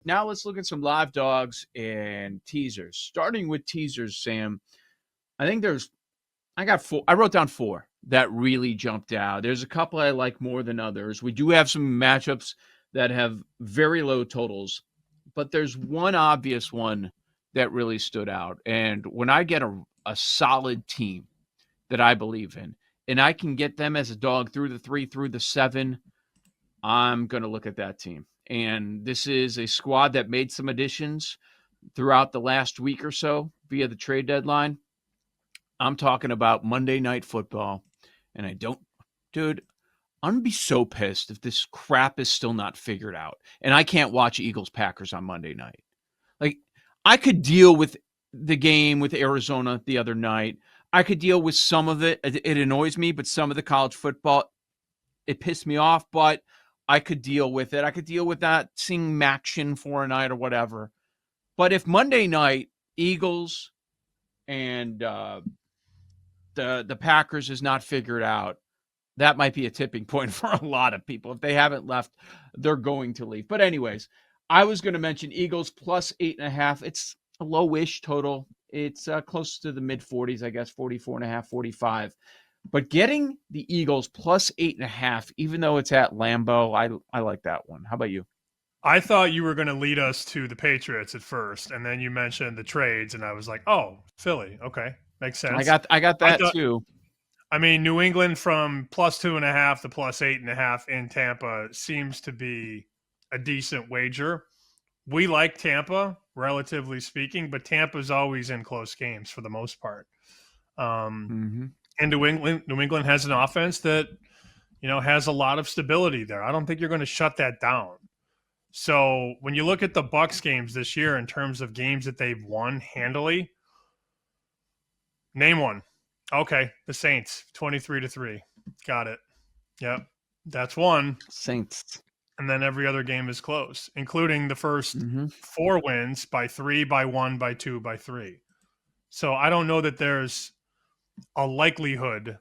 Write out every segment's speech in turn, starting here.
Now let's look at some live dogs and teasers. Starting with teasers, Sam. I think I got four. I wrote down four that really jumped out. There's a couple I like more than others. We do have some matchups that have very low totals, but there's one obvious one that really stood out. And when I get a solid team that I believe in, and I can get them as a dog through the 3, through the 7, I'm going to look at that team. And this is a squad that made some additions throughout the last week or so via the trade deadline. I'm talking about Monday Night Football. And dude, I'm going to be so pissed if this crap is still not figured out. And I can't watch Eagles Packers on Monday night. Like, I could deal with the game with Arizona the other night. I could deal with some of it. It annoys me, but some of the college football, it pissed me off, but I could deal with it. I could deal with that, seeing Maction for a night or whatever. But if Monday night, Eagles and the Packers is not figured out, that might be a tipping point for a lot of people. If they haven't left, they're going to leave. But anyways, I was going to mention Eagles plus 8.5. It's a lowish total. It's close to the mid 40s, I guess, 44.5, 45. But getting the Eagles plus 8.5, even though it's at Lambeau, I like that one. How about you? I thought you were going to lead us to the Patriots at first, and then you mentioned the trades, and I was like, oh, Philly. Okay. Makes sense. I got I that thought, too. I mean, New England from plus 2.5 to plus 8.5 in Tampa seems to be a decent wager. We like Tampa, relatively speaking, but Tampa's always in close games for the most part. And New England has an offense that, has a lot of stability there. I don't think you're going to shut that down. So when you look at the Bucs games this year in terms of games that they've won handily, name one. Okay, the Saints, 23-3. Got it. Yep, that's one. Saints. And then every other game is close, including the first 4 wins by 3, by 1, by 2, by 3. So I don't know that there's a likelihood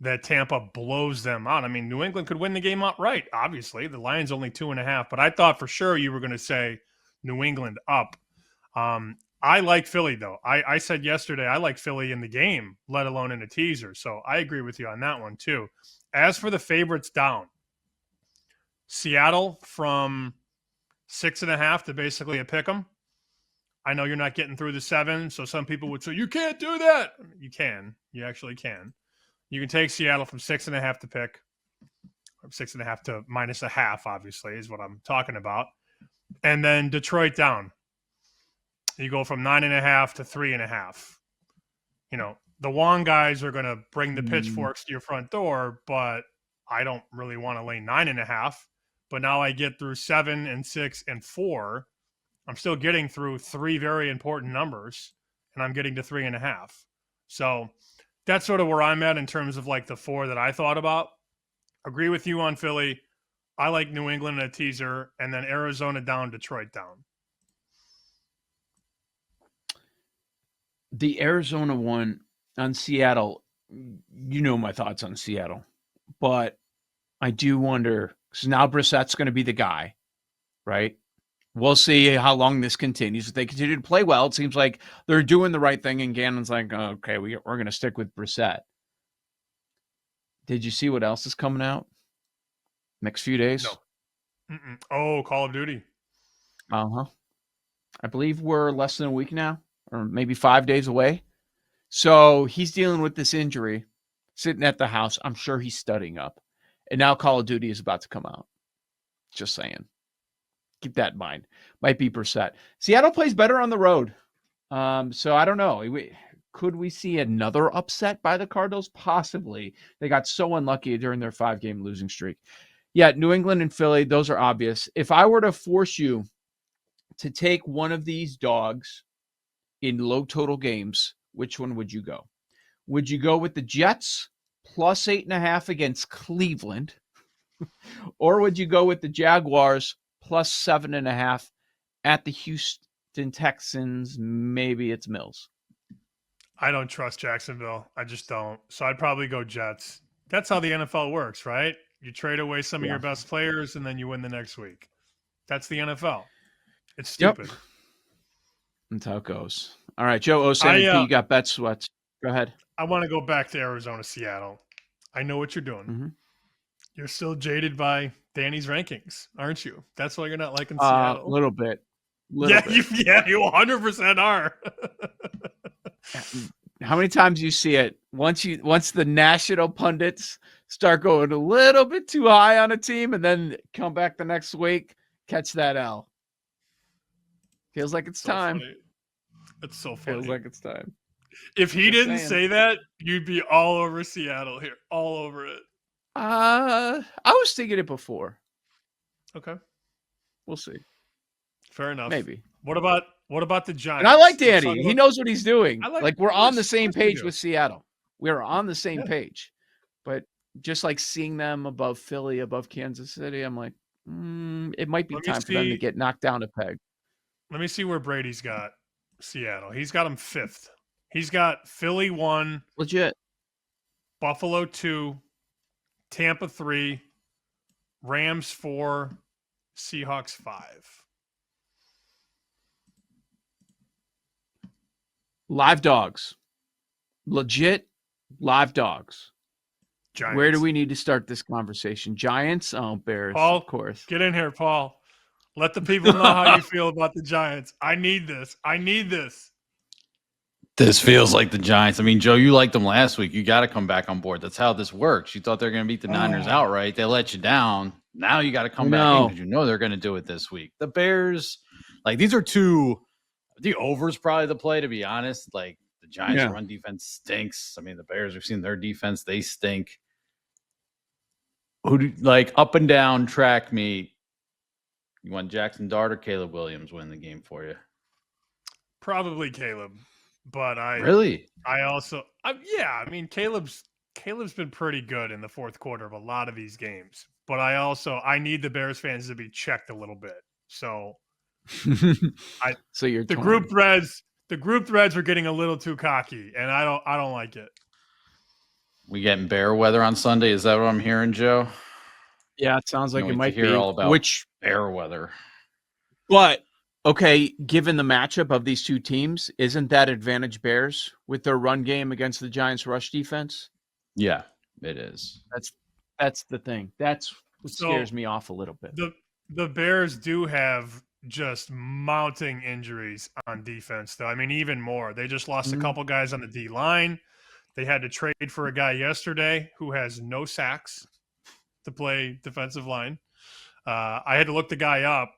that Tampa blows them out. I mean, New England could win the game outright, obviously. The Lions only 2.5, but I thought for sure you were going to say New England up. I like Philly, though. I said yesterday I like Philly in the game, let alone in a teaser. So I agree with you on that one, too. As for the favorites down, Seattle from 6.5 to basically a pick 'em. I know you're not getting through the 7, so some people would say, you can't do that. You can. You actually can. You can take Seattle from 6.5 to pick, or 6.5 to minus a half, obviously, is what I'm talking about. And then Detroit down. You go from 9.5 to 3.5. The Wong guys are going to bring the pitchforks to your front door, but I don't really want to lay 9.5. But now I get through 7 and 6 and 4. I'm still getting through 3 very important numbers, and I'm getting to 3.5. So that's sort of where I'm at in terms of like the 4 that I thought about. Agree with you on Philly. I like New England in a teaser, and then Arizona down, Detroit down. The Arizona one on Seattle, you know my thoughts on Seattle, but I do wonder, because now Brissett's going to be the guy, right? We'll see how long this continues. If they continue to play well, it seems like they're doing the right thing, and Gannon's like, oh, okay, we're going to stick with Brissett. Did you see what else is coming out next few days? No. Oh, Call of Duty. Uh-huh. I believe we're less than a week now, or maybe 5 days away. So he's dealing with this injury, sitting at the house. I'm sure he's studying up. And now Call of Duty is about to come out. Just saying. Keep that in mind. Might be Brissett. Seattle plays better on the road. So I don't know. Could we see another upset by the Cardinals? Possibly. They got so unlucky during their 5-game losing streak. Yeah, New England and Philly, those are obvious. If I were to force you to take one of these dogs in low total games, which one would you go? Would you go with the Jets plus 8.5 against Cleveland? Or would you go with the Jaguars plus 7.5 at the Houston Texans? Maybe it's Mills. I don't trust Jacksonville. I just don't. So I'd probably go Jets. That's how the NFL works, right? You trade away some of your best players and then you win the next week. That's the NFL. It's Yep. stupid. That's how it goes. All right, Joe Osanity, you got bet sweats. Go ahead. I want to go back to Arizona, Seattle. I know what you're doing. Mm-hmm. You're still jaded by Danny's rankings, aren't you? That's why you're not liking A Seattle. little bit. You 100% are. How many times you see it? Once the national pundits start going a little bit too high on a team and then come back the next week, catch that L. Feels like it's time. Funny. It's so funny. Feels like it's time. If he didn't say that, you'd be all over Seattle here. All over it. I was thinking it before. Okay. We'll see. Fair enough. Maybe. What about the Giants? And I like Danny. He knows what he's doing. We're on the same page with Seattle. We're on the same page. But just like seeing them above Philly, above Kansas City, I'm like, it might be time for them to get knocked down a peg. Let me see where Brady's got Seattle. He's got them 5th. He's got Philly 1. Legit. Buffalo 2. Tampa 3. Rams 4. Seahawks 5. Live dogs. Legit live dogs. Giants. Where do we need to start this conversation? Giants? Oh, Bears, Paul, of course. Get in here, Paul. Let the people know how you feel about the Giants. I need this. This feels like the Giants. I mean, Joe, you liked them last week. You got to come back on board. That's how this works. You thought they're going to beat the Niners outright. They let you down. Now you got to come back in because you know they're going to do it this week. The Bears, these are two. The over's probably the play, to be honest. The Giants' run defense stinks. I mean, the Bears, we've seen their defense. They stink. Up and down track meet. You want Jackson Dart or Caleb Williams win the game for you? Probably Caleb. But Caleb's been pretty good in the fourth quarter of a lot of these games. But I need the Bears fans to be checked a little bit. So the group threads are getting a little too cocky, and I don't like it. We getting bear weather on Sunday? Is that what I'm hearing, Joe? Yeah, it sounds like it might be. All about bear weather. But okay, given the matchup of these two teams, isn't that advantage Bears with their run game against the Giants' rush defense? Yeah, it is. That's the thing. That's what scares me off a little bit. The Bears do have just mounting injuries on defense, though. I mean, even more. They just lost a couple guys on the D line. They had to trade for a guy yesterday who has no sacks to play defensive line. I had to look the guy up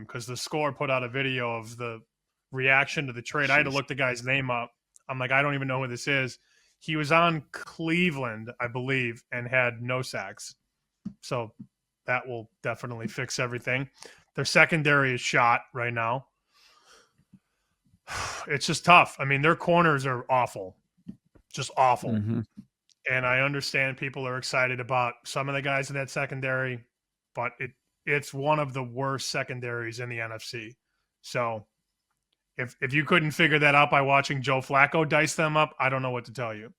because the Score put out a video of the reaction to the trade. I had to look the guy's name up. I'm like, I don't even know who this is. He was on Cleveland, I believe, and had no sacks. So that will definitely fix everything. Their secondary is shot right now. It's just tough. I mean, their corners are awful. Just awful. Mm-hmm. And I understand people are excited about some of the guys in that secondary, but it's one of the worst secondaries in the NFC. So if you couldn't figure that out by watching Joe Flacco dice them up, I don't know what to tell you.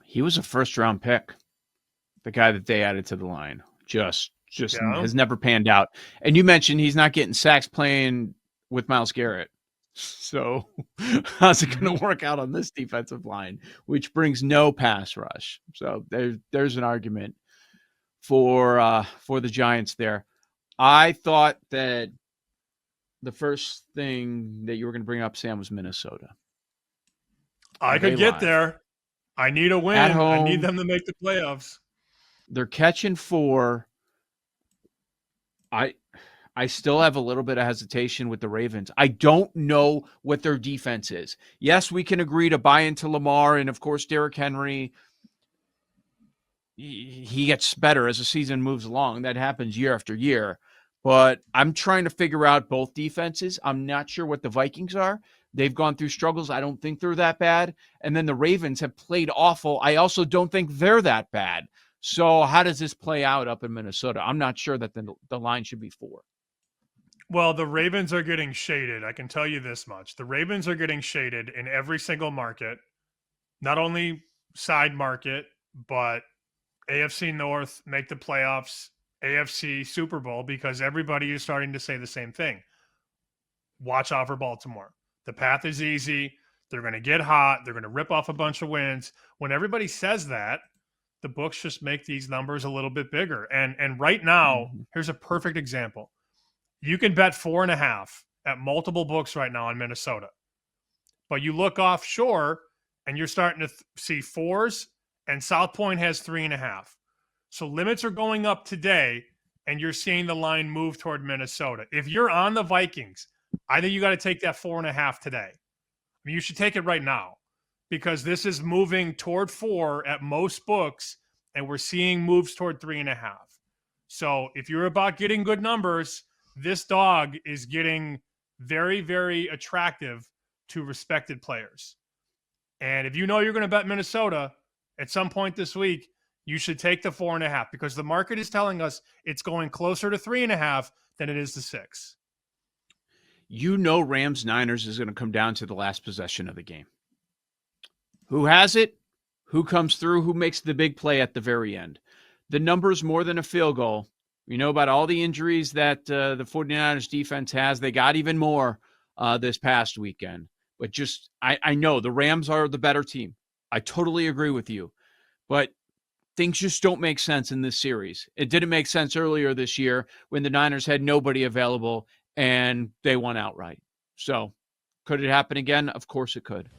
He was a first-round pick, the guy that they added to the line. Just has never panned out. And you mentioned he's not getting sacks playing with Myles Garrett. So how's it going to work out on this defensive line, which brings no pass rush? So there's an argument for the Giants there. I thought that the first thing that you were going to bring up, Sam, was Minnesota. I could get there. I need a win. At home, I need them to make the playoffs. They're catching 4. I still have a little bit of hesitation with the Ravens. I don't know what their defense is. Yes, we can agree to buy into Lamar, and of course, Derrick Henry, he gets better as the season moves along. That happens year after year. But I'm trying to figure out both defenses. I'm not sure what the Vikings are. They've gone through struggles. I don't think they're that bad. And then the Ravens have played awful. I also don't think they're that bad. So how does this play out up in Minnesota? I'm not sure that the line should be 4. Well, the Ravens are getting shaded. I can tell you this much. The Ravens are getting shaded in every single market, not only side market, but AFC North, make the playoffs, AFC Super Bowl because everybody is starting to say the same thing. Watch out for Baltimore. The path is easy. They're going to get hot. They're going to rip off a bunch of wins. When everybody says that, the books just make these numbers a little bit bigger. And right now, here's a perfect example. You can bet 4.5 at multiple books right now on Minnesota. But you look offshore and you're starting to see 4s, and South Point has 3.5. So limits are going up today, and you're seeing the line move toward Minnesota. If you're on the Vikings, I think you got to take that 4.5 today. I mean, you should take it right now because this is moving toward 4 at most books, and we're seeing moves toward 3.5. So if you're about getting good numbers, this dog is getting very, very attractive to respected players. And if you know you're going to bet Minnesota at some point this week, you should take the 4.5 because the market is telling us it's going closer to 3.5 than it is to 6. You know Rams Niners is going to come down to the last possession of the game. Who has it? Who comes through? Who makes the big play at the very end? The number's more than a field goal. We know about all the injuries that the 49ers defense has. They got even more this past weekend. But just, I know the Rams are the better team. I totally agree with you. But things just don't make sense in this series. It didn't make sense earlier this year when the Niners had nobody available and they won outright. So could it happen again? Of course it could.